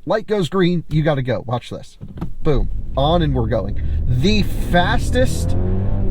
Light goes green, you got to go. Watch this. Boom. On and we're going. The fastest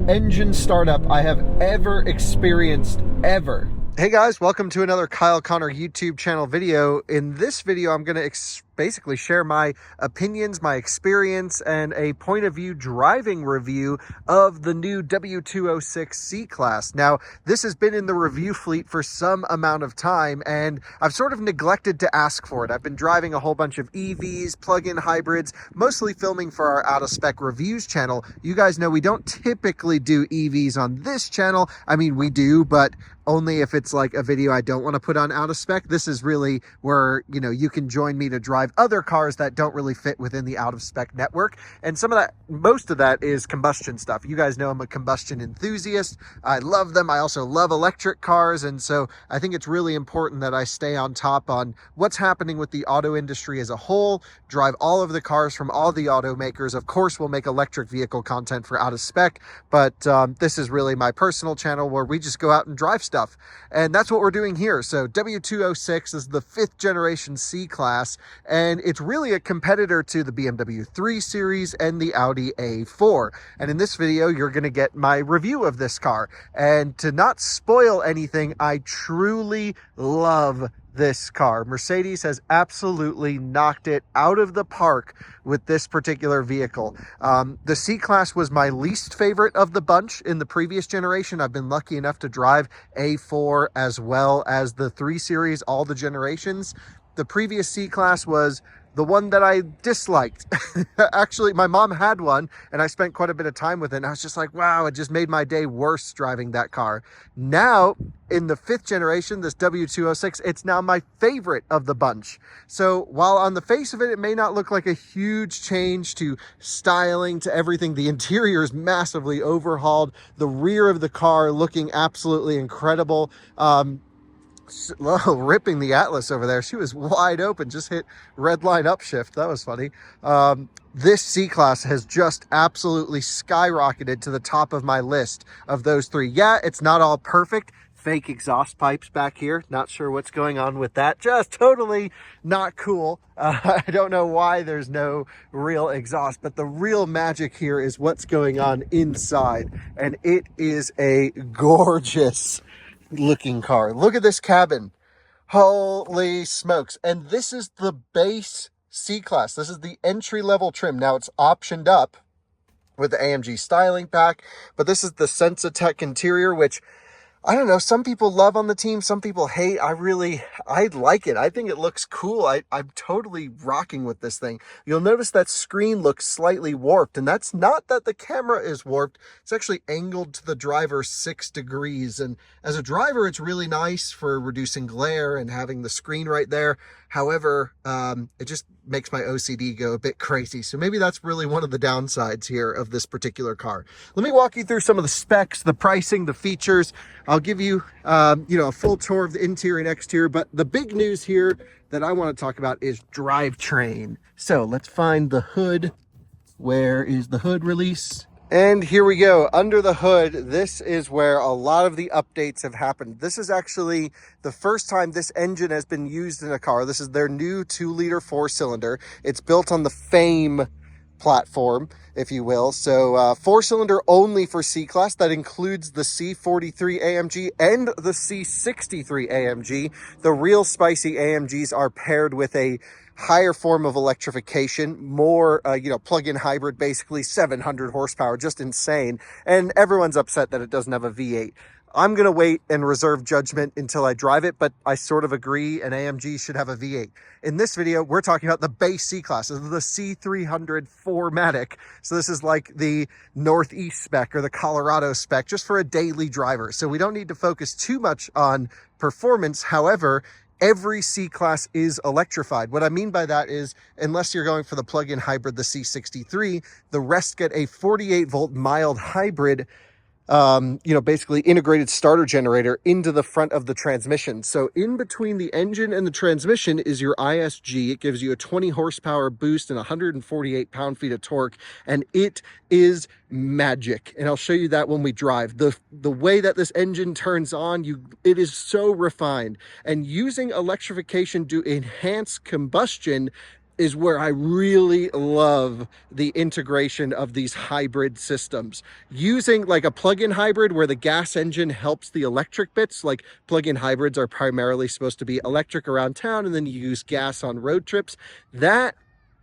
engine startup I have ever experienced, ever. Hey guys, welcome to another Kyle Connor YouTube channel video. In this video, I'm going to basically share my opinions, my experience, and a point of view driving review of the new W206 C-Class. Now, this has been in the review fleet for some amount of time, and I've sort of neglected to ask for it. I've been driving a whole bunch of EVs, plug-in hybrids, mostly filming for our out-of-spec reviews channel. You guys know we don't typically do EVs on this channel. I mean, we do, but only if it's like a video I don't want to put on out of spec. This is really where, you know, you can join me to drive other cars that don't really fit within the out of spec network. And some of that, most of that is combustion stuff. You guys know I'm a combustion enthusiast. I love them. I also love electric cars. And so I think it's really important that I stay on top on what's happening with the auto industry as a whole, drive all of the cars from all the automakers. Of course, we'll make electric vehicle content for out of spec, but this is really my personal channel where we just go out and drive stuff. And that's what we're doing here. So W206 is the 5th generation C-Class, and it's really a competitor to the BMW 3 Series and the Audi A4. And in this video, you're going to get my review of this car. And to not spoil anything, I truly love this car. Mercedes has absolutely knocked it out of the park with this particular vehicle. The C-Class was my least favorite of the bunch in the previous generation. I've been lucky enough to drive A4 as well as the 3 Series, all the generations. The previous C-Class was the one that I disliked. Actually, my mom had one and I spent quite a bit of time with it. And I was just like, wow, it just made my day worse driving that car. Now, in the 5th generation, this W206, it's now my favorite of the bunch. So while on the face of it, it may not look like a huge change to styling, to everything, the interior is massively overhauled. The rear of the car looking absolutely incredible. Ripping the Atlas over there. She was wide open, just hit red line upshift. That was funny. This C-Class has just absolutely skyrocketed to the top of my list of those three. Yeah, it's not all perfect. Fake exhaust pipes back here. Not sure what's going on with that. Just totally not cool. I don't know why there's no real exhaust, but the real magic here is what's going on inside. And it is a gorgeous looking car. Look at this cabin. Holy smokes. And this is the base C-Class. This is the entry-level trim. Now it's optioned up with the AMG styling pack, but this is the Sensatech interior, which I don't know, some people love on the team, some people hate. I like it. I think it looks cool. I'm totally rocking with this thing. You'll notice that screen looks slightly warped, and that's not that the camera is warped. It's actually angled to the driver 6 degrees. And as a driver, it's really nice for reducing glare and having the screen right there. However, it just makes my OCD go a bit crazy. So maybe that's really one of the downsides here of this particular car. Let me walk you through some of the specs, the pricing, the features. I'll give you, a full tour of the interior and exterior. But the big news here that I want to talk about is drivetrain. So let's find the hood. Where is the hood release? And here we go. Under the hood, this is where a lot of the updates have happened. This is actually the first time this engine has been used in a car. This is their new 2-liter 4-cylinder. It's built on the Fame platform, if you will. So 4-cylinder only for C-Class. That includes the C43 AMG and the C63 AMG. The real spicy AMGs are paired with a higher form of electrification, more, plug-in hybrid, basically 700 horsepower, just insane. And everyone's upset that it doesn't have a V8. I'm going to wait and reserve judgment until I drive it, but I sort of agree an AMG should have a V8. In this video, we're talking about the base C-Class. This is the C300 4MATIC. So this is like the Northeast spec or the Colorado spec, just for a daily driver. So we don't need to focus too much on performance. However, every C-Class is electrified. What I mean by that is, unless you're going for the plug-in hybrid, the C63, the rest get a 48-volt mild hybrid basically integrated starter generator into the front of the transmission. So in between the engine and the transmission is your ISG. It gives you a 20 horsepower boost and 148 pound-feet of torque, and it is magic. And I'll show you that when we drive. The way that this engine turns on, it is so refined. And using electrification to enhance combustion is where I really love the integration of these hybrid systems. Using like a plug-in hybrid where the gas engine helps the electric bits, like plug-in hybrids are primarily supposed to be electric around town and then you use gas on road trips. That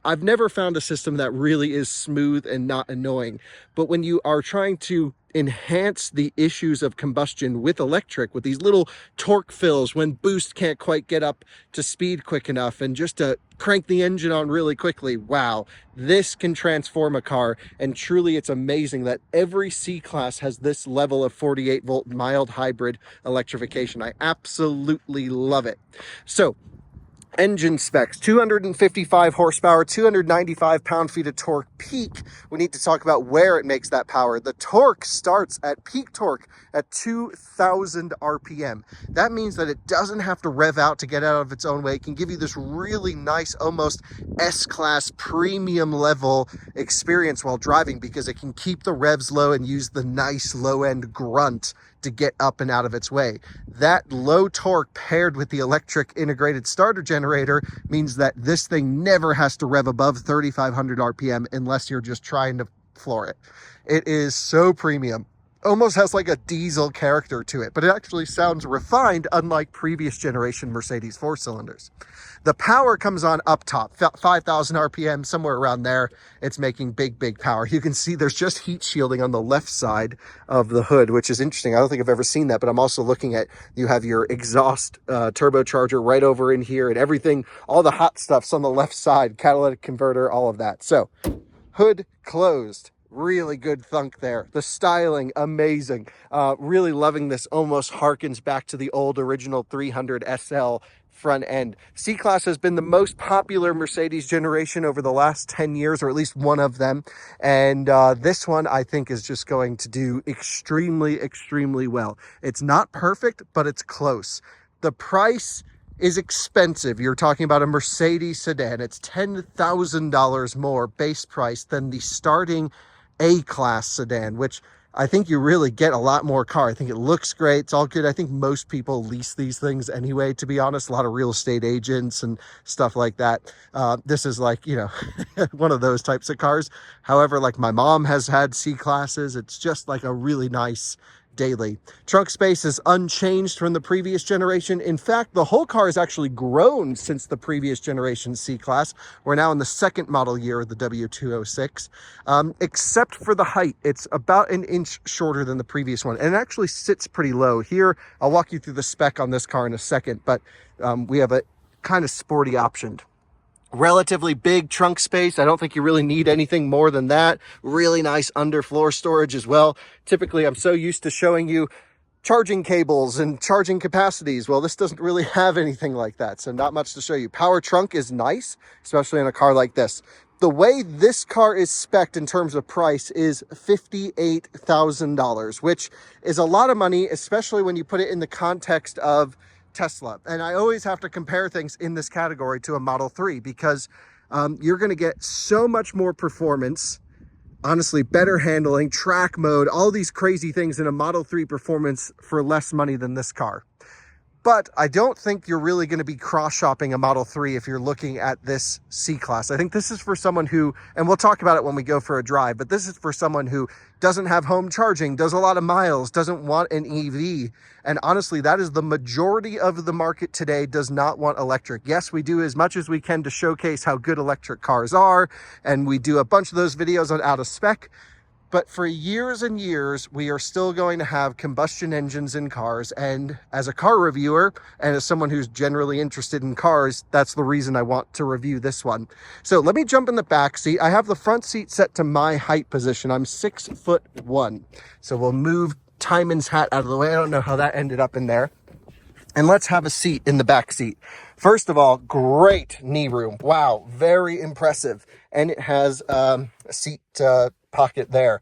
I've never found a system that really is smooth and not annoying. But when you are trying to enhance the issues of combustion with electric, with these little torque fills when boost can't quite get up to speed quick enough, and just to crank the engine on really quickly, wow, this can transform a car. And truly, it's amazing that every C-Class has this level of 48-volt mild hybrid electrification. I absolutely love it. So, engine specs: 255 horsepower, 295 pound-feet of torque peak. We need to talk about where it makes that power. The torque starts at peak torque at 2,000 RPM. That means that it doesn't have to rev out to get out of its own way. It can give you this really nice, almost S-Class premium level experience while driving because it can keep the revs low and use the nice low-end grunt to get up and out of its way. That low torque paired with the electric integrated starter generator means that this thing never has to rev above 3,500 RPM unless you're just trying to floor it. It is so premium. Almost has like a diesel character to it, but it actually sounds refined, unlike previous generation Mercedes 4-cylinders. The power comes on up top, 5,000 RPM, somewhere around there. It's making big power. You can see there's just heat shielding on the left side of the hood, which is interesting. I don't think I've ever seen that, but I'm also looking at, you have your exhaust turbocharger right over in here, and everything, all the hot stuff's on the left side, catalytic converter, all of that. So, hood closed. Really good thunk there. The styling, amazing. Really loving this. Almost harkens back to the old original 300 SL front end. C-Class has been the most popular Mercedes generation over the last 10 years, or at least one of them. And this one, I think, is just going to do extremely well. It's not perfect, but it's close. The price is expensive. You're talking about a Mercedes sedan. It's $10,000 more base price than the starting A-Class sedan, which I think you really get a lot more car. I think it looks great. It's all good. I think most people lease these things anyway, to be honest. A lot of real estate agents and stuff like that. This is like, you know, one of those types of cars. However, like my mom has had C-Classes. It's just like a really nice daily. Trunk space is unchanged from the previous generation. In fact, the whole car has actually grown since the previous generation C-Class. We're now in the second model year of the W206. Except for the height, it's about an inch shorter than the previous one, and it actually sits pretty low. Here, I'll walk you through the spec on this car in a second, but we have a kind of sporty option. Relatively big trunk space. I don't think you really need anything more than that. Really nice underfloor storage as well. Typically, I'm so used to showing you charging cables and charging capacities. Well, this doesn't really have anything like that, so not much to show you. Power trunk is nice, especially in a car like this. The way this car is spec'd in terms of price is $58,000, which is a lot of money, especially when you put it in the context of Tesla. And I always have to compare things in this category to a Model 3 because you're going to get so much more performance, honestly, better handling, track mode, all these crazy things in a Model 3 performance for less money than this car. But I don't think you're really going to be cross-shopping a Model 3 if you're looking at this C-Class. I think this is for someone who, and we'll talk about it when we go for a drive, but this is for someone who doesn't have home charging, does a lot of miles, doesn't want an EV. And honestly, that is the majority of the market today, does not want electric. Yes, we do as much as we can to showcase how good electric cars are, and we do a bunch of those videos on out of spec. But for years and years, we are still going to have combustion engines in cars. And as a car reviewer and as someone who's generally interested in cars, that's the reason I want to review this one. So let me jump in the back seat. I have the front seat set to my height position. I'm 6'1". So we'll move Timon's hat out of the way. I don't know how that ended up in there. And let's have a seat in the back seat. First of all, great knee room. Wow, very impressive. And it has a seat pocket there.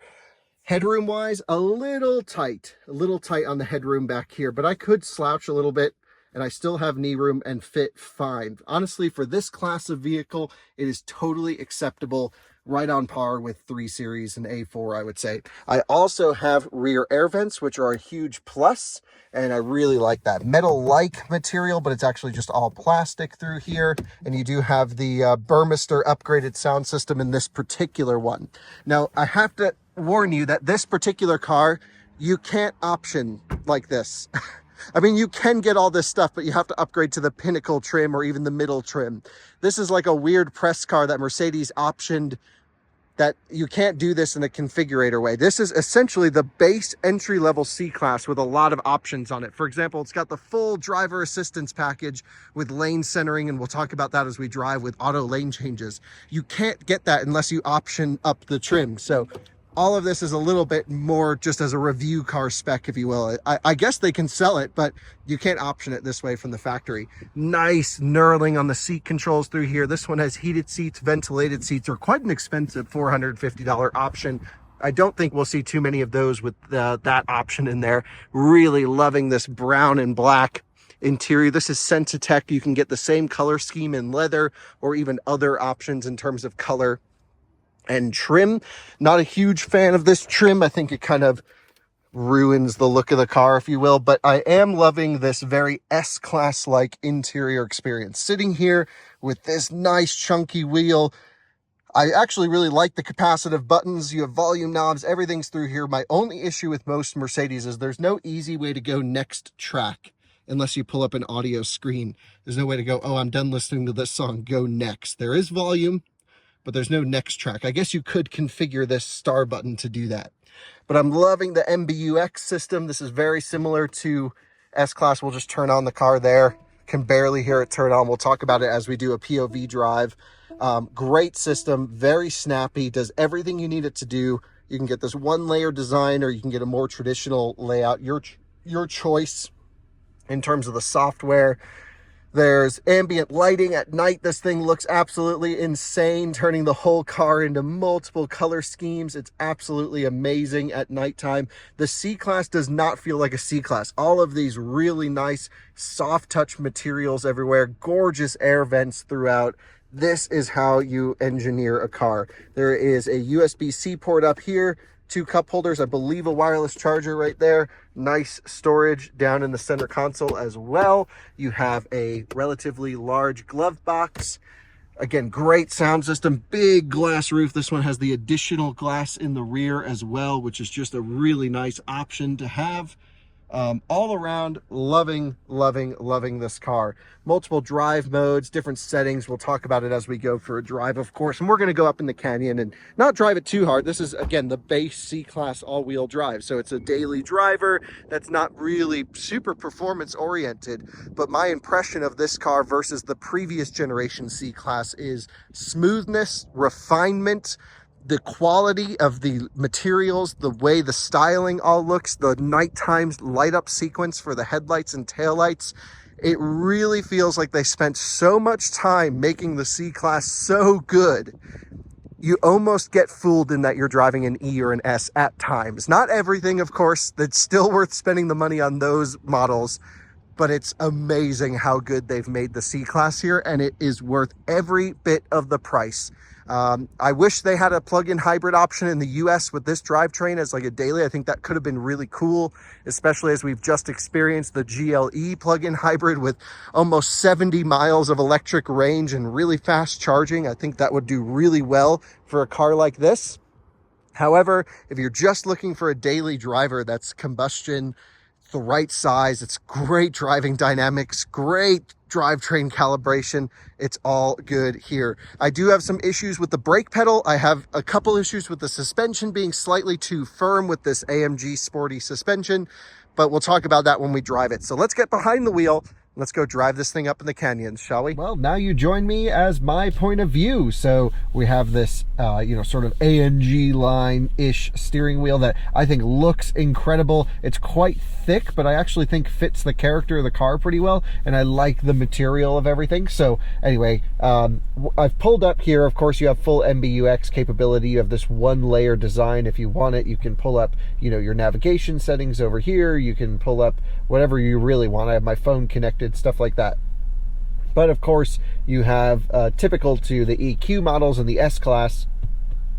Headroom wise, a little tight on the headroom back here, but I could slouch a little bit and I still have knee room and fit fine. Honestly, for this class of vehicle, it is totally acceptable. right on par with 3 Series and A4, I would say. I also have rear air vents, which are a huge plus, and I really like that. Metal-like material, but it's actually just all plastic through here, and you do have the Burmester upgraded sound system in this particular one. Now, I have to warn you that this particular car, you can't option like this. I mean, you can get all this stuff, but you have to upgrade to the pinnacle trim or even the middle trim. This is like a weird press car that Mercedes optioned, that you can't do this in a configurator way. This is essentially the base entry-level C-Class with a lot of options on it. For example, it's got the full driver assistance package with lane centering, and we'll talk about that as we drive with auto lane changes. You can't get that unless you option up the trim. So all of this is a little bit more just as a review car spec, if you will. I guess they can sell it, but you can't option it this way from the factory. Nice knurling on the seat controls through here. This one has heated seats, ventilated seats, are quite an expensive $450 option. I don't think we'll see too many of those with that option in there. Really loving this brown and black interior. This is Sensitech. You can get the same color scheme in leather or even other options in terms of color and trim. Not a huge fan of this trim. I think it kind of ruins the look of the car, if you will, but I am loving this very S-Class like interior experience. Sitting here with this nice chunky wheel, I actually really like the capacitive buttons. You have volume knobs, everything's through here. My only issue with most Mercedes is there's no easy way to go next track unless you pull up an audio screen. There's no way to go, oh, I'm done listening to this song, go next. There is volume, but there's no next track. I guess you could configure this star button to do that. But I'm loving the MBUX system. This is very similar to S-Class. We'll just turn on the car there. Can barely hear it turn on. We'll talk about it as we do a POV drive. Great system, very snappy, does everything you need it to do. You can get this one layer design or you can get a more traditional layout, your choice in terms of the software. There's ambient lighting at night. This thing looks absolutely insane, turning the whole car into multiple color schemes. It's absolutely amazing at nighttime. The C-Class does not feel like a C-Class. All of these really nice soft touch materials everywhere, gorgeous air vents throughout. This is how you engineer a car. There is a USB-C port up here, 2 cup holders, I believe a wireless charger right there. Nice storage down in the center console as well. You have a relatively large glove box. Again, great sound system, big glass roof. This one has the additional glass in the rear as well, which is just a really nice option to have. All around, loving this car. Multiple drive modes, different settings. We'll talk about it as we go for a drive, of course. And we're going to go up in the canyon and not drive it too hard. This is, again, the base C-Class all-wheel drive. So it's a daily driver that's not really super performance oriented. But my impression of this car versus the previous generation C-Class is smoothness, refinement, the quality of the materials, the way the styling all looks, the nighttime light up sequence for the headlights and taillights. It really feels like they spent so much time making the C-Class so good. You almost get fooled in that you're driving an E or an S at times. Not everything, of course. That's still worth spending the money on those models. But it's amazing how good they've made the C-Class here, and it is worth every bit of the price. I wish they had a plug-in hybrid option in the US with this drivetrain as like a daily. I think that could have been really cool, especially as we've just experienced the GLE plug-in hybrid with almost 70 miles of electric range and really fast charging. I think that would do really well for a car like this. However, if you're just looking for a daily driver that's combustion, the right size, it's great driving dynamics, great drivetrain calibration, it's all good here. I do have some issues with the brake pedal. I have a couple issues with the suspension being slightly too firm with this AMG sporty suspension, but we'll talk about that when we drive it. So let's get behind the wheel. Let's go drive this thing up in the canyons, shall we? Well, now you join me as my point of view. So we have this, sort of AMG line-ish steering wheel that I think looks incredible. It's quite thick, but I actually think fits the character of the car pretty well. And I like the material of everything. So anyway, I've pulled up here. Of course, you have full MBUX capability. You have this one-layer design. If you want it, you can pull up, your navigation settings over here. You can pull up whatever you really want. I have my phone connected, stuff like that. But of course, you have typical to the EQ models and the S-Class,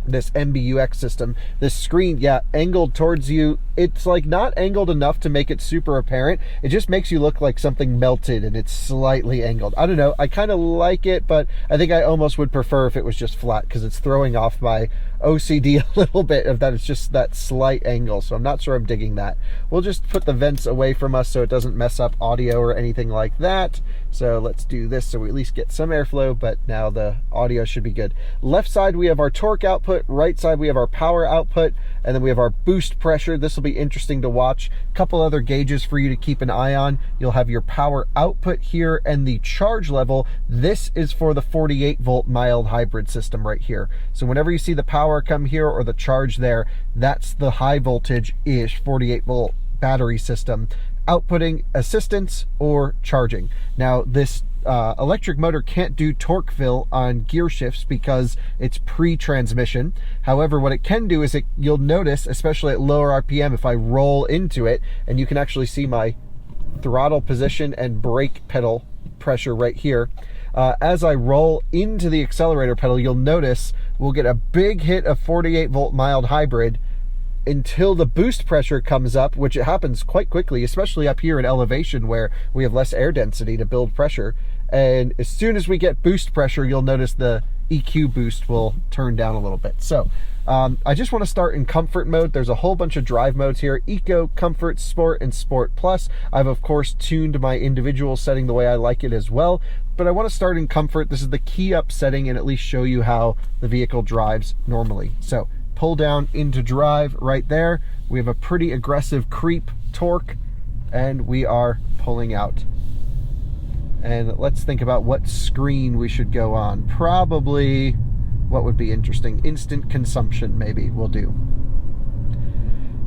this MBUX system. This screen, yeah, angled towards you. It's like not angled enough to make it super apparent. It just makes you look like something melted and it's slightly angled. I don't know. I kind of like it, but I think I almost would prefer if it was just flat, because it's throwing off my OCD a little bit of that. It's just that slight angle. So I'm not sure I'm digging that. We'll just put the vents away from us so it doesn't mess up audio or anything like that. So let's do this so we at least get some airflow, but now the audio should be good. Left side, we have our torque output. Right side, we have our power output. And then we have our boost pressure. This will be interesting to watch. A couple other gauges for you to keep an eye on. You'll have your power output here and the charge level. This is for the 48 volt mild hybrid system right here. So whenever you see the power come here or the charge there, that's the high voltage-ish 48 volt battery system outputting assistance or charging. Now this electric motor can't do torque fill on gear shifts because it's pre-transmission. However, what it can do is you'll notice, especially at lower RPM, if I roll into it, and you can actually see my throttle position and brake pedal pressure right here. As I roll into the accelerator pedal, you'll notice we'll get a big hit of 48 volt mild hybrid until the boost pressure comes up, which it happens quite quickly, especially up here in elevation where we have less air density to build pressure. And as soon as we get boost pressure, you'll notice the EQ boost will turn down a little bit. So I just want to start in comfort mode. There's a whole bunch of drive modes here: Eco, Comfort, Sport, and Sport Plus. I've of course tuned my individual setting the way I like it as well, but I want to start in comfort. This is the key up setting and at least show you how the vehicle drives normally. So pull down into drive right there. We have a pretty aggressive creep torque and we are pulling out. And let's think about what screen we should go on. Probably, what would be interesting? Instant consumption, maybe, we'll do.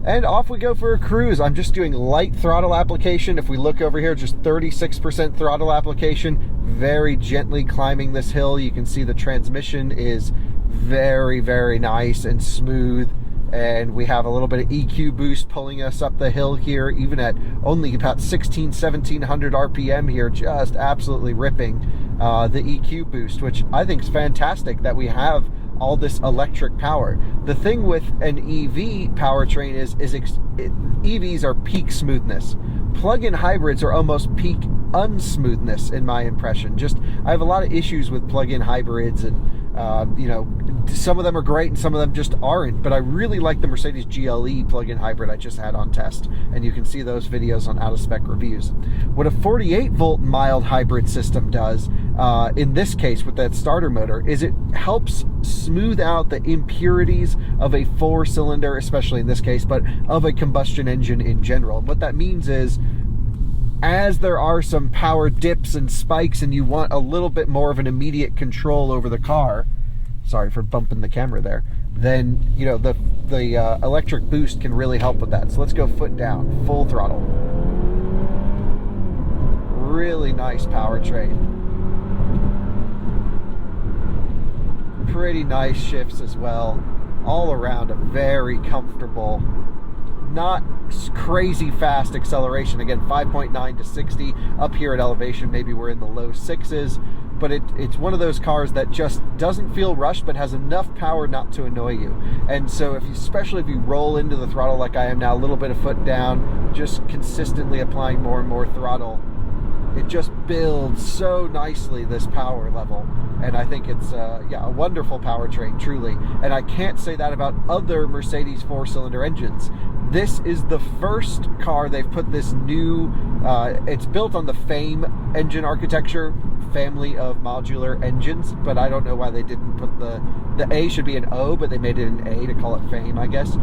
And off we go for a cruise. I'm just doing light throttle application. If we look over here, just 36% throttle application. Very gently climbing this hill. You can see the transmission is very, very nice and smooth. And we have a little bit of EQ boost pulling us up the hill here, even at only about 1700 RPM here, just absolutely ripping the EQ boost, which I think is fantastic that we have all this electric power. The thing with an EV powertrain is EVs are peak smoothness. Plug-in hybrids are almost peak unsmoothness in my impression. I have a lot of issues with plug-in hybrids, and you know, some of them are great and some of them just aren't, but I really like the Mercedes GLE plug-in hybrid I just had on test, and you can see those videos on out-of-spec reviews. What a 48 volt mild hybrid system does, in this case with that starter motor, is it helps smooth out the impurities of a 4-cylinder, especially in this case, but of a combustion engine in general. And what that means is, as there are some power dips and spikes and you want a little bit more of an immediate control over the car, sorry for bumping the camera there, then you know the electric boost can really help with that. So let's go foot down, full throttle. Really nice powertrain. Pretty nice shifts as well. All around a very comfortable, not crazy fast acceleration. Again, 5.9 to 60 up here at elevation. Maybe we're in the low 6s, but it's one of those cars that just doesn't feel rushed but has enough power not to annoy you. And so especially if you roll into the throttle like I am now, a little bit of foot down, just consistently applying more and more throttle, it just builds so nicely, this power level. And I think it's a wonderful powertrain, truly. And I can't say that about other Mercedes 4-cylinder engines. This is the first car they've put this new, it's built on the FAME engine architecture, family of modular engines, but I don't know why they didn't put the A should be an O, but they made it an A to call it FAME, I guess.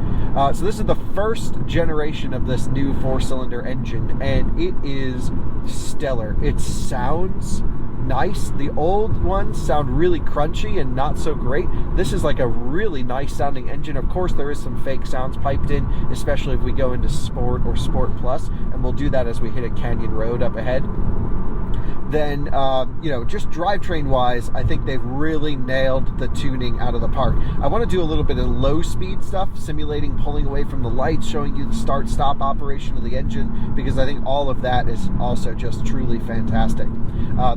So this is the first generation of this new 4-cylinder engine, and it is stellar. It sounds nice. The old ones sound really crunchy and not so great. This is like a really nice sounding engine. Of course, there is some fake sounds piped in, especially if we go into Sport or Sport Plus, and we'll do that as we hit a canyon road up ahead. then, you know, just drivetrain wise, I think they've really nailed the tuning out of the park. I want to do a little bit of low speed stuff, simulating pulling away from the lights, showing you the start stop operation of the engine, because I think all of that is also just truly fantastic.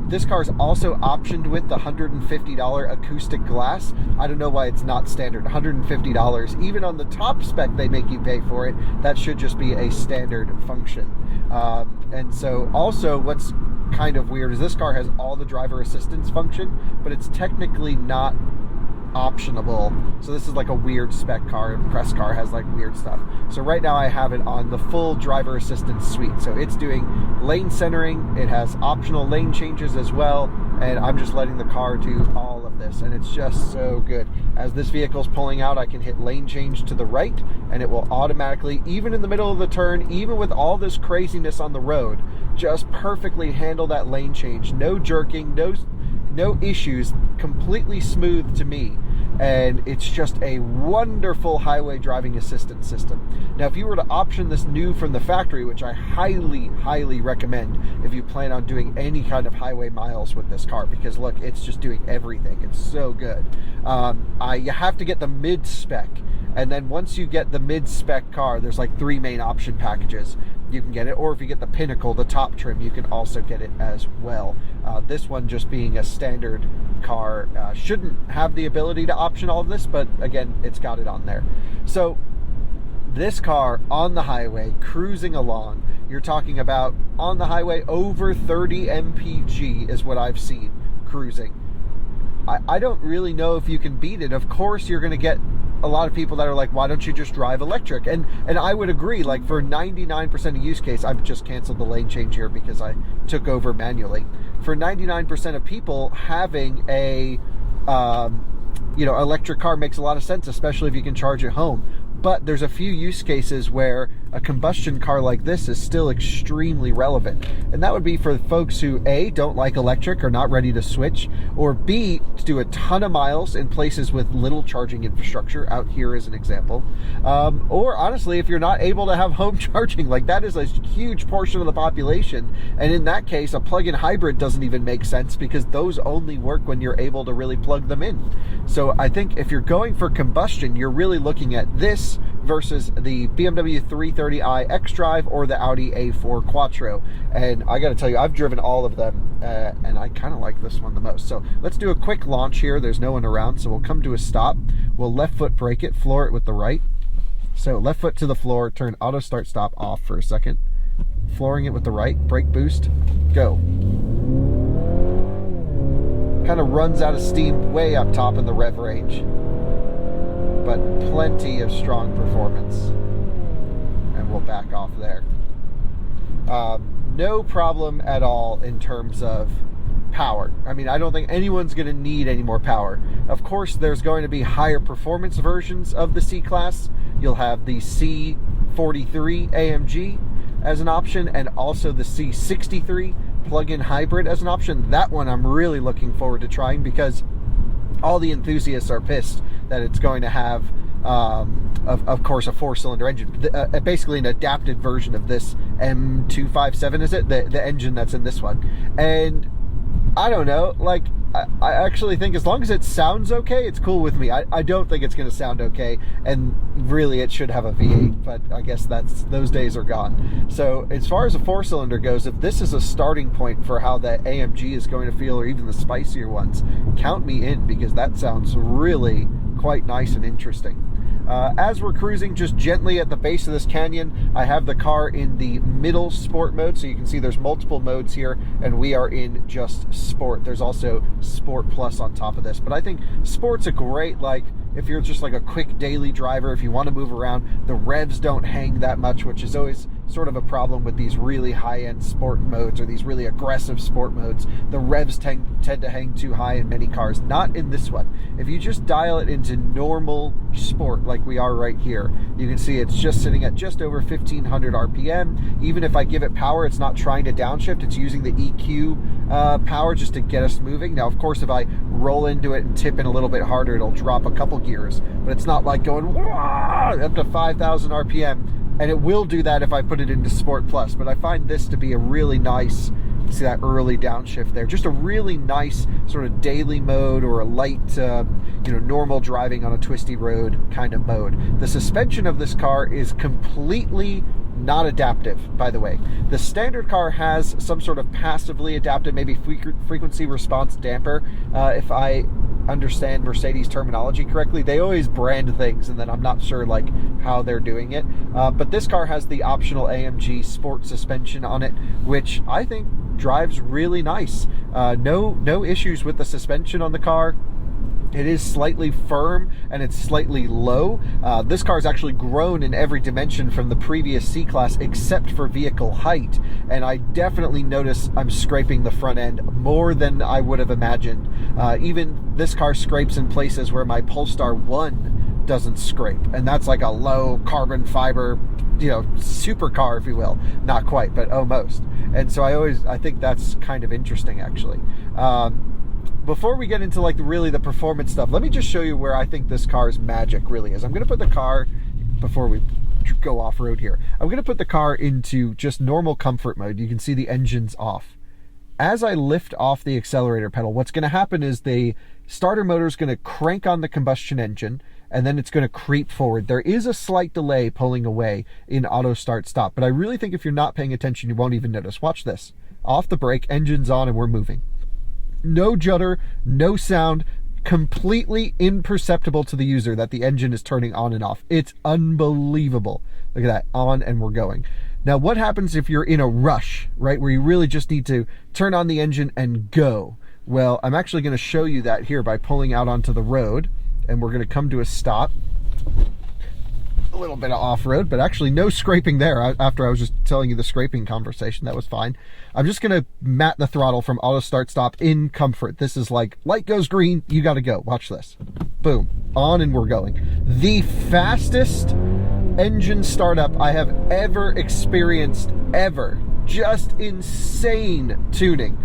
This car is also optioned with the $150 acoustic glass. I don't know why it's not standard. $150, even on the top spec they make you pay for it. That should just be a standard function. And so also what's kind of weird is this car has all the driver assistance function, but it's technically not optionable. So this is like a weird spec car, and press car has like weird stuff. So right now I have it on the full driver assistance suite. So it's doing lane centering, it has optional lane changes as well, and I'm just letting the car do all of this, and it's just so good. As this vehicle's pulling out, I can hit lane change to the right, and it will automatically, even in the middle of the turn, even with all this craziness on the road, just perfectly handle that lane change. No jerking, no issues, completely smooth to me. And it's just a wonderful highway driving assistance system. Now, if you were to option this new from the factory, which I highly recommend if you plan on doing any kind of highway miles with this car, because look, it's just doing everything. It's so good. You have to get the mid-spec. And then once you get the mid-spec car, there's like 3 main option packages. You can get it, or if you get the Pinnacle, the top trim, you can also get it as well. This one, just being a standard car, shouldn't have the ability to option all of this, but again, it's got it on there. So this car on the highway, cruising along, you're talking about on the highway over 30 mpg is what I've seen cruising. I don't really know if you can beat it. Of course, you're going to get a lot of people that are like, why don't you just drive electric? And I would agree, like for 99% of use case, I've just canceled the lane change here because I took over manually. For 99% of people, having a electric car makes a lot of sense, especially if you can charge at home. But there's a few use cases where a combustion car like this is still extremely relevant. And that would be for folks who A, don't like electric or not ready to switch, or B, to do a ton of miles in places with little charging infrastructure, out here as an example. Or honestly, if you're not able to have home charging, like that is a huge portion of the population. And in that case, a plug-in hybrid doesn't even make sense because those only work when you're able to really plug them in. So I think if you're going for combustion, you're really looking at this versus the BMW 330i xDrive or the Audi A4 Quattro. And I got to tell you, I've driven all of them, and I kind of like this one the most. So let's do a quick launch here. There's no one around, so we'll come to a stop. We'll left foot brake it, floor it with the right. So left foot to the floor, turn auto start stop off for a second. Flooring it with the right, brake boost, go. Kind of runs out of steam way up top in the rev range, but plenty of strong performance. And we'll back off there. No problem at all in terms of power. I mean, I don't think anyone's going to need any more power. Of course, there's going to be higher performance versions of the C-Class. You'll have the C43 AMG as an option, and also the C63 plug-in hybrid as an option. That one I'm really looking forward to trying, because all the enthusiasts are pissed that it's going to have, of course, a 4-cylinder engine. Basically an adapted version of this M257, is it? The engine that's in this one. And I don't know, like, I actually think as long as it sounds okay, it's cool with me. I don't think it's going to sound okay, and really it should have a V8, but I guess those days are gone. So as far as a 4-cylinder goes, if this is a starting point for how the AMG is going to feel, or even the spicier ones, count me in, because that sounds really quite nice and interesting. As we're cruising just gently at the base of this canyon, I have the car in the middle sport mode, so you can see there's multiple modes here, and we are in just sport. There's also Sport Plus on top of this, but I think sport's a great, like, if you're just like a quick daily driver, if you want to move around, the revs don't hang that much, which is always sort of a problem with these really high-end sport modes, or these really aggressive sport modes. The revs tend to hang too high in many cars. Not in this one. If you just dial it into normal sport, like we are right here, you can see it's just sitting at just over 1500 RPM. Even if I give it power, it's not trying to downshift. It's using the EQ power just to get us moving. Now, of course, if I roll into it and tip in a little bit harder, it'll drop a couple gears, but it's not like going up to 5000 RPM. And it will do that if I put it into Sport Plus, but I find this to be a really nice See that early downshift there. Just a really nice sort of daily mode or a light, normal driving on a twisty road kind of mode. The suspension of this car is completely not adaptive, by the way. The standard car has some sort of passively adapted, maybe frequency response damper, if I understand Mercedes terminology correctly. They always brand things and then I'm not sure like how they're doing it. But this car has the optional AMG sport suspension on it, which I think drives really nice. No issues with the suspension on the car. It is slightly firm and it's slightly low. This car has actually grown in every dimension from the previous C-Class except for vehicle height. And I definitely notice I'm scraping the front end more than I would have imagined. Even this car scrapes in places where my Polestar 1 doesn't scrape. And that's like a low carbon fiber, supercar, if you will. Not quite, but almost. And so I think that's kind of interesting, actually. Before we get into like really the performance stuff, let me just show you where I think this car's magic really is. I'm going to put the car, before we go off-road here, I'm going to put the car into just normal comfort mode. You can see the engine's off. As I lift off the accelerator pedal, what's going to happen is the starter motor is going to crank on the combustion engine, and then it's going to creep forward. There is a slight delay pulling away in auto start stop, but I really think if you're not paying attention, you won't even notice. Watch this. Off the brake, engine's on, and we're moving. No judder, no sound, completely imperceptible to the user that the engine is turning on and off. It's unbelievable. Look at that, on and we're going. Now, what happens if you're in a rush, right, where you really just need to turn on the engine and go? Well, I'm actually going to show you that here by pulling out onto the road, and we're going to come to a stop. A little bit of off-road, but actually no scraping there. After I was just telling you the scraping conversation, that was fine. I'm just going to mat the throttle from auto start stop in comfort. This is like, light goes green, you got to go. Watch this. Boom. On and we're going. The fastest engine startup I have ever experienced, ever. Just insane tuning.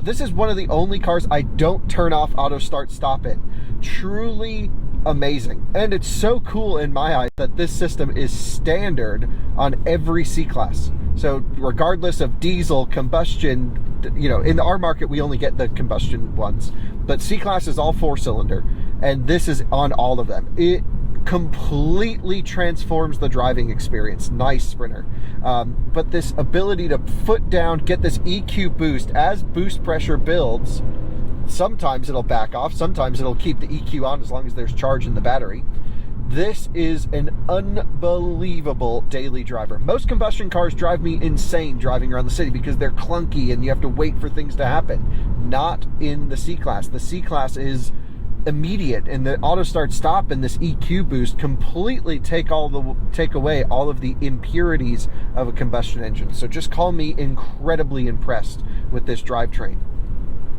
This is one of the only cars I don't turn off auto start stop in. Truly amazing. And it's so cool in my eyes that this system is standard on every C-Class. So regardless of diesel, combustion, in our market we only get the combustion ones, but C-Class is all 4-cylinder, and this is on all of them. It completely transforms the driving experience. Nice, Sprinter. But this ability to foot down, get this EQ boost as boost pressure builds. Sometimes it'll back off, sometimes it'll keep the EQ on as long as there's charge in the battery. This is an unbelievable daily driver. Most combustion cars drive me insane driving around the city because they're clunky and you have to wait for things to happen. Not in the C-Class. The C-Class is immediate, and the auto start stop and this EQ boost completely take away all of the impurities of a combustion engine. So just call me incredibly impressed with this drivetrain.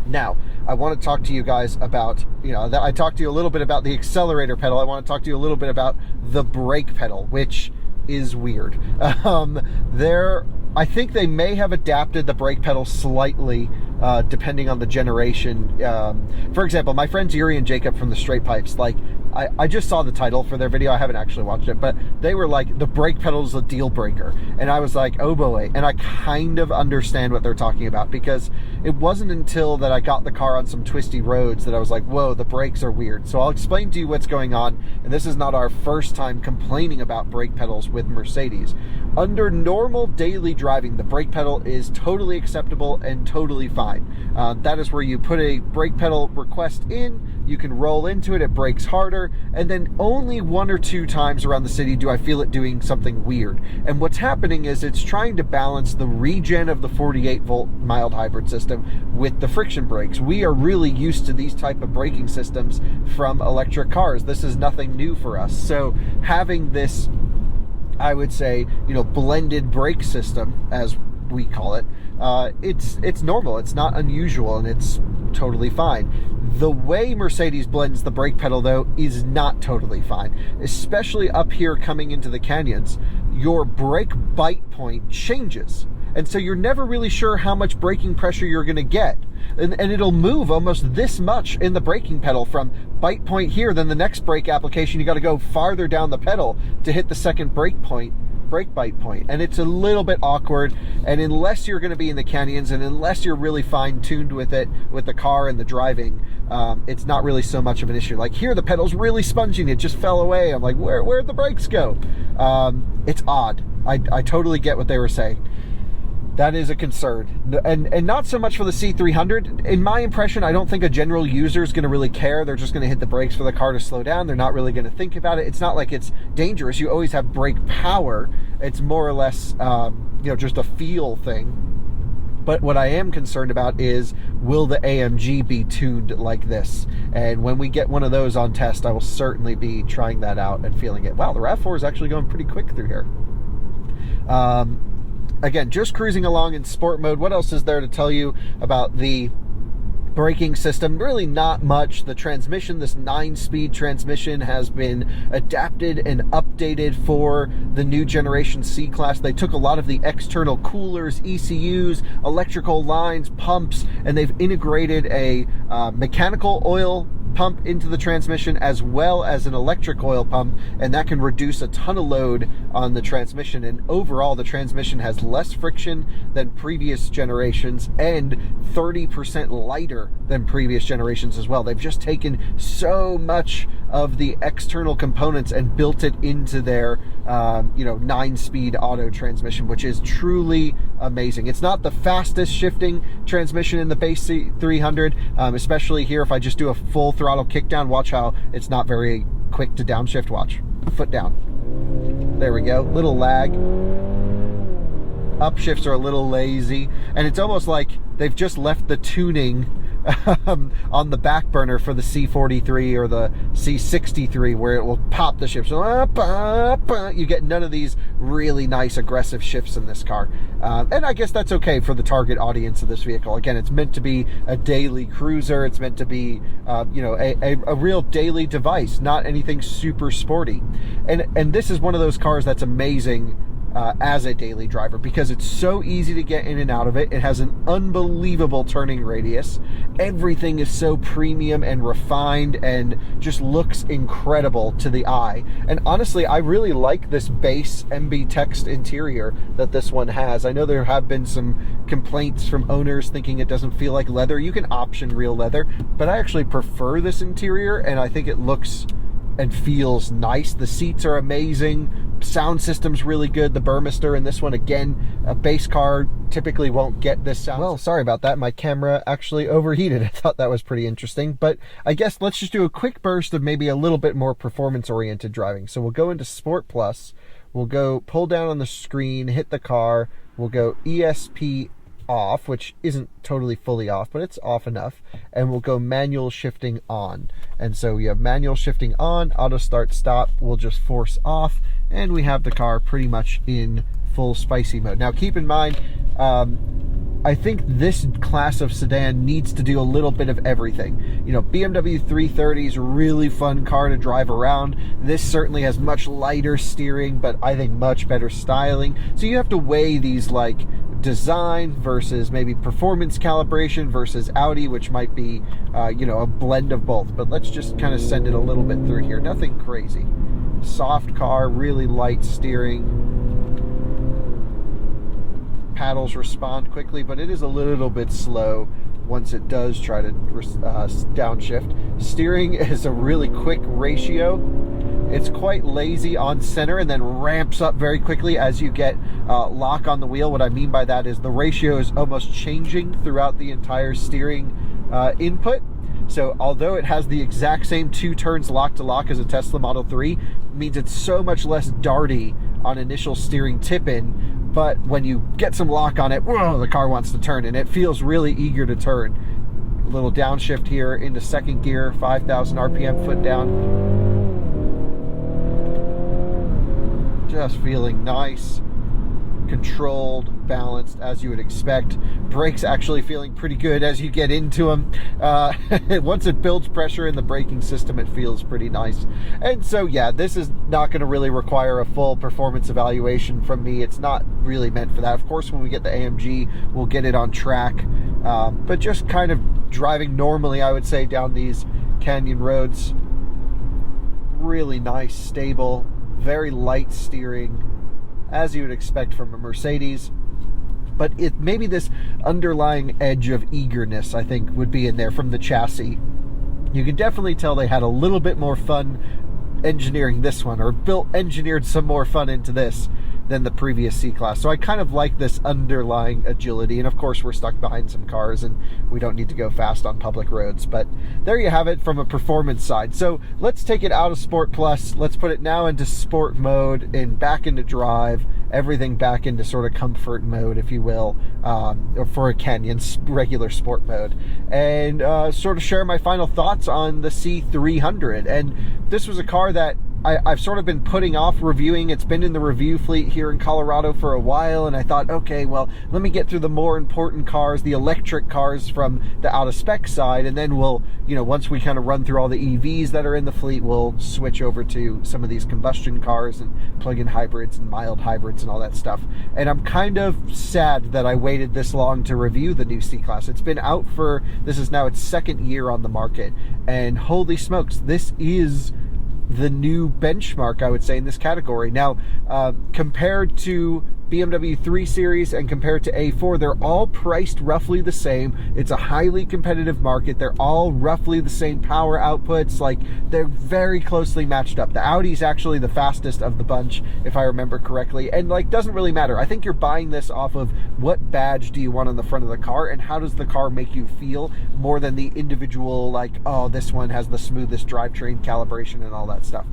Now, I want to talk to you guys about, I talked to you a little bit about the accelerator pedal. I want to talk to you a little bit about the brake pedal, which is weird. I think they may have adapted the brake pedal slightly, depending on the generation. For example, my friends Yuri and Jacob from the Straight Pipes, I just saw the title for their video. I haven't actually watched it, but they were like, the brake pedal is a deal breaker. And I was like, oh boy. And I kind of understand what they're talking about, because it wasn't until that I got the car on some twisty roads that I was like, whoa, the brakes are weird. So I'll explain to you what's going on. And this is not our first time complaining about brake pedals with Mercedes. Under normal daily driving, the brake pedal is totally acceptable and totally fine. That is where you put a brake pedal request in, you can roll into it, it brakes harder, and then only 1 or 2 times around the city do I feel it doing something weird. And what's happening is it's trying to balance the regen of the 48-volt mild hybrid system with the friction brakes. We are really used to these type of braking systems from electric cars. This is nothing new for us. So having this, I would say, blended brake system, as we call it, it's normal, it's not unusual, and it's totally fine. The way Mercedes blends the brake pedal, though, is not totally fine, especially up here coming into the canyons. Your brake bite point changes, and so you're never really sure how much braking pressure you're going to get, and it'll move almost this much in the braking pedal from bite point here. Then the next brake application, you got to go farther down the pedal to hit the second brake point. brake bite point, and it's a little bit awkward. And unless you're going to be in the canyons, and unless you're really fine-tuned with it, with the car and the driving, it's not really so much of an issue. Like here, the pedal's really spongy, and it just fell away. I'm like, where'd the brakes go? It's odd. I totally get what they were saying. That is a concern. And not so much for the C300. In my impression, I don't think a general user is going to really care. They're just going to hit the brakes for the car to slow down. They're not really going to think about it. It's not like it's dangerous. You always have brake power. It's more or less, just a feel thing. But what I am concerned about is, will the AMG be tuned like this? And when we get one of those on test, I will certainly be trying that out and feeling it. Wow, the RAV4 is actually going pretty quick through here. Again, just cruising along in sport mode. What else is there to tell you about the braking system? Really not much. The transmission, this 9-speed transmission, has been adapted and updated for the new generation C-Class. They took a lot of the external coolers, ECUs, electrical lines, pumps, and they've integrated a mechanical oil pump into the transmission as well as an electric oil pump, and that can reduce a ton of load on the transmission. And overall, the transmission has less friction than previous generations and 30% lighter than previous generations as well. They've just taken so much of the external components and built it into their 9-speed auto transmission, which is truly amazing. It's not the fastest shifting transmission in the base C300, especially here. If I just do a full throttle kickdown, watch how it's not very quick to downshift. Watch, foot down. There we go, little lag. Upshifts are a little lazy, and it's almost like they've just left the tuning on the back burner for the C43 or the C63, where it will pop the shifts. You get none of these really nice aggressive shifts in this car, and I guess that's okay for the target audience of this vehicle. Again, it's meant to be a daily cruiser. It's meant to be a real daily device, not anything super sporty. And this is one of those cars that's amazing as a daily driver, because it's so easy to get in and out of it. It has an unbelievable turning radius. Everything is so premium and refined and just looks incredible to the eye. And honestly, I really like this base MB text interior that this one has. I know there have been some complaints from owners thinking it doesn't feel like leather. You can option real leather, but I actually prefer this interior, and I think it looks and feels nice. The seats are amazing. Sound system's really good. The Burmester in this one, again, a base car typically won't get this sound. Well, sorry about that. My camera actually overheated. I thought that was pretty interesting. But I guess let's just do a quick burst of maybe a little bit more performance-oriented driving. So we'll go into Sport Plus. We'll go pull down on the screen, hit the car. We'll go ESP off, which isn't totally fully off, but it's off enough, and we'll go manual shifting on. And so we have manual shifting on, auto start stop, we'll just force off, and we have the car pretty much in full spicy mode. Now keep in mind, I think this class of sedan needs to do a little bit of everything. BMW 330 is a really fun car to drive around. This certainly has much lighter steering, but I think much better styling. So you have to weigh these, like, design versus maybe performance calibration versus Audi, which might be a blend of both. But let's just kind of send it a little bit through here. Nothing crazy. Soft car, really light steering. Paddles respond quickly, but it is a little bit slow once it does try to downshift. Steering is a really quick ratio. It's quite lazy on center and then ramps up very quickly as you get lock on the wheel. What I mean by that is the ratio is almost changing throughout the entire steering input. So although it has the exact same 2 turns lock to lock as a Tesla Model 3, it means it's so much less darty on initial steering tip-in. But when you get some lock on it, whoa, the car wants to turn, and it feels really eager to turn. A little downshift here into second gear, 5,000 RPM, foot down. Just feeling nice, controlled, balanced, as you would expect. Brakes actually feeling pretty good as you get into them. Once it builds pressure in the braking system, it feels pretty nice. And so, yeah, this is not going to really require a full performance evaluation from me. It's not really meant for that. Of course, when we get the AMG, we'll get it on track. But just kind of driving normally, I would say, down these canyon roads. Really nice, stable, very light steering. as you would expect from a Mercedes. But maybe this underlying edge of eagerness, I think, would be in there from the chassis. You can definitely tell they had a little bit more fun engineering this one, or engineered some more fun into this than the previous C-Class. So I kind of like this underlying agility. And of course, we're stuck behind some cars and we don't need to go fast on public roads. But there you have it from a performance side. So let's take it out of Sport Plus. Let's put it now into Sport mode and back into drive. Everything back into sort of comfort mode, if you will, or for a Canyon, regular sport mode. And sort of share my final thoughts on the C300. And this was a car that I've sort of been putting off reviewing. It's been in the review fleet here in Colorado for a while, and I thought, okay, well, let me get through the more important cars, the electric cars from the out-of-spec side, and then we'll, once we kind of run through all the EVs that are in the fleet, we'll switch over to some of these combustion cars and plug-in hybrids and mild hybrids and all that stuff. And I'm kind of sad that I waited this long to review the new C-Class. It's been out this is now its second year on the market, and holy smokes, this is the new benchmark, I would say, in this category. Now, compared to BMW 3 Series and compared to A4, they're all priced roughly the same. It's a highly competitive market. They're all roughly the same power outputs. Like, they're very closely matched up. The Audi's actually the fastest of the bunch, if I remember correctly. And, doesn't really matter. I think you're buying this off of what badge do you want on the front of the car and how does the car make you feel, more than the individual, oh, this one has the smoothest drivetrain calibration and all that stuff.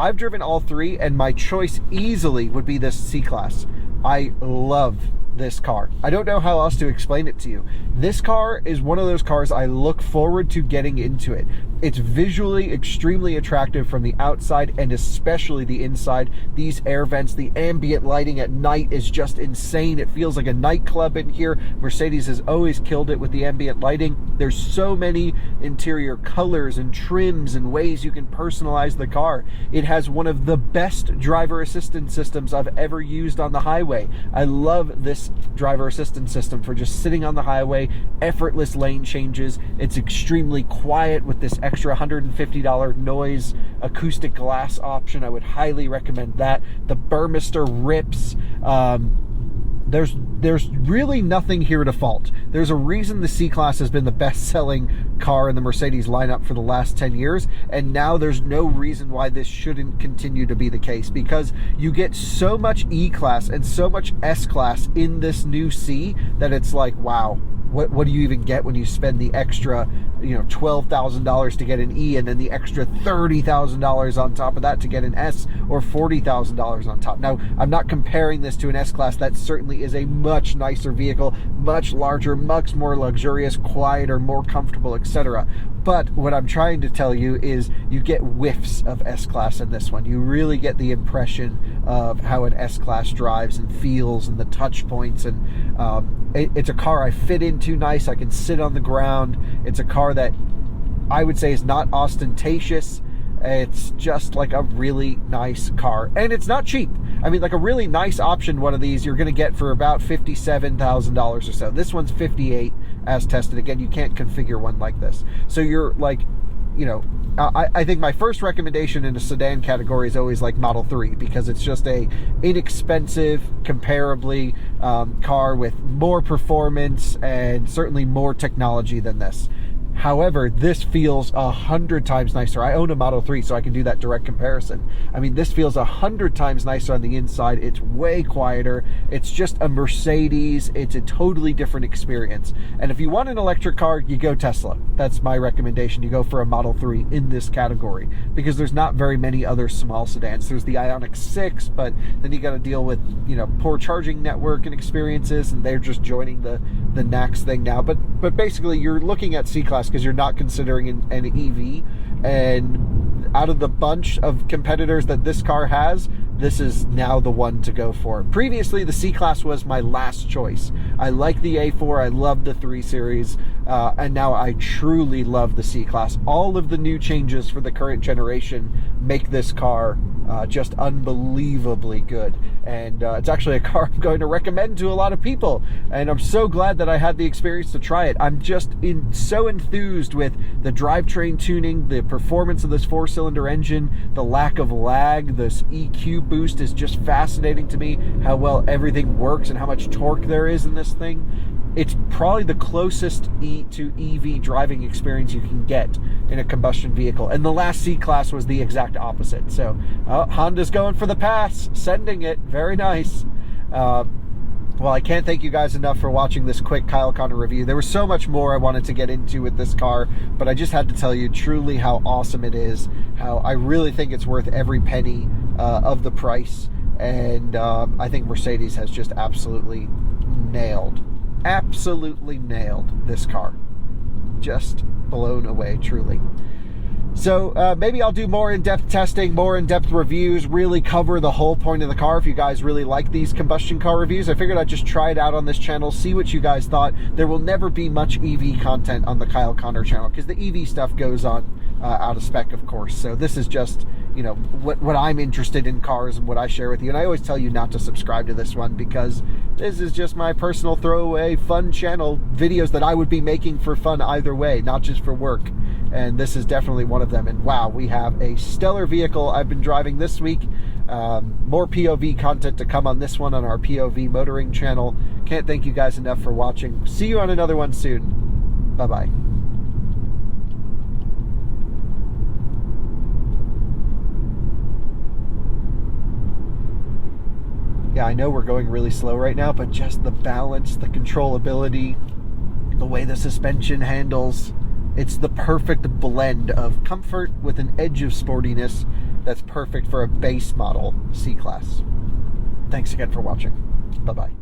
I've driven all three, and my choice easily would be this C-Class. I love this car. I don't know how else to explain it to you. This car is one of those cars I look forward to getting into it. It's visually extremely attractive from the outside and especially the inside. These air vents, the ambient lighting at night is just insane. It feels like a nightclub in here. Mercedes has always killed it with the ambient lighting. There's so many interior colors and trims and ways you can personalize the car. It has one of the best driver assistance systems I've ever used on the highway. I love this driver assistance system for just sitting on the highway, effortless lane changes. It's extremely quiet with this extra $150 noise acoustic glass option. I would highly recommend that. The Burmester rips. There's really nothing here to fault. There's a reason the C-Class has been the best-selling car in the Mercedes lineup for the last 10 years, and now there's no reason why this shouldn't continue to be the case, because you get so much E-Class and so much S-Class in this new C that it's like, wow. What do you even get when you spend the extra, $12,000 to get an E, and then the extra $30,000 on top of that to get an S, or $40,000 on top? Now, I'm not comparing this to an S-Class. That certainly is a much nicer vehicle, much larger, much more luxurious, quieter, more comfortable, etc. But what I'm trying to tell you is you get whiffs of S-Class in this one. You really get the impression of how an S-Class drives and feels and the touch points. And it's a car I fit into nice. I can sit on the ground. It's a car that I would say is not ostentatious. It's just like a really nice car. And it's not cheap. I mean, like a really nice option, one of these, you're going to get for about $57,000 or so. This one's $58,000 as tested. Again, you can't configure one like this. So you're like, I think my first recommendation in a sedan category is always like Model 3, because it's just a inexpensive, comparably car with more performance and certainly more technology than this. However, this feels 100 times nicer. I own a Model 3, so I can do that direct comparison. I mean, this feels 100 times nicer on the inside. It's way quieter. It's just a Mercedes. It's a totally different experience. And if you want an electric car, you go Tesla. That's my recommendation. You go for a Model 3 in this category, because there's not very many other small sedans. There's the Ioniq 6, but then you got to deal with, poor charging network and experiences, and they're just joining the NACS thing now. But basically, you're looking at C-Class because you're not considering an EV, and out of the bunch of competitors that this car has, this is now the one to go for. Previously, the C-Class was my last choice. I like the A4, I love the 3 Series, and now I truly love the C-Class. All of the new changes for the current generation make this car just unbelievably good. And it's actually a car I'm going to recommend to a lot of people. And I'm so glad that I had the experience to try it. I'm just so enthused with the drivetrain tuning, the performance of this 4-cylinder engine, the lack of lag. This EQ boost is just fascinating to me, how well everything works and how much torque there is in this thing. It's probably the closest to EV driving experience you can get in a combustion vehicle. And the last C-Class was the exact opposite. So Honda's going for the pass, sending it. Very nice. Well, I can't thank you guys enough for watching this quick Kyle Connor review. There was so much more I wanted to get into with this car, but I just had to tell you truly how awesome it is, how I really think it's worth every penny of the price. And I think Mercedes has just absolutely nailed this car. Just blown away, truly. So maybe I'll do more in-depth testing, more in-depth reviews, really cover the whole point of the car if you guys really like these combustion car reviews. I figured I'd just try it out on this channel, see what you guys thought. There will never be much EV content on the Kyle Connor channel because the EV stuff goes on out of spec, of course. So this is just, you know, what I'm interested in cars and what I share with you. And I always tell you not to subscribe to this one because this is just my personal throwaway fun channel, videos that I would be making for fun either way, not just for work. And this is definitely one of them. And wow, we have a stellar vehicle I've been driving this week. More POV content to come on this one on our POV motoring channel. Can't thank you guys enough for watching. See you on another one soon. Bye-bye. Yeah, I know we're going really slow right now, but just the balance, the controllability, the way the suspension handles, it's the perfect blend of comfort with an edge of sportiness that's perfect for a base model C-Class. Thanks again for watching. Bye-bye.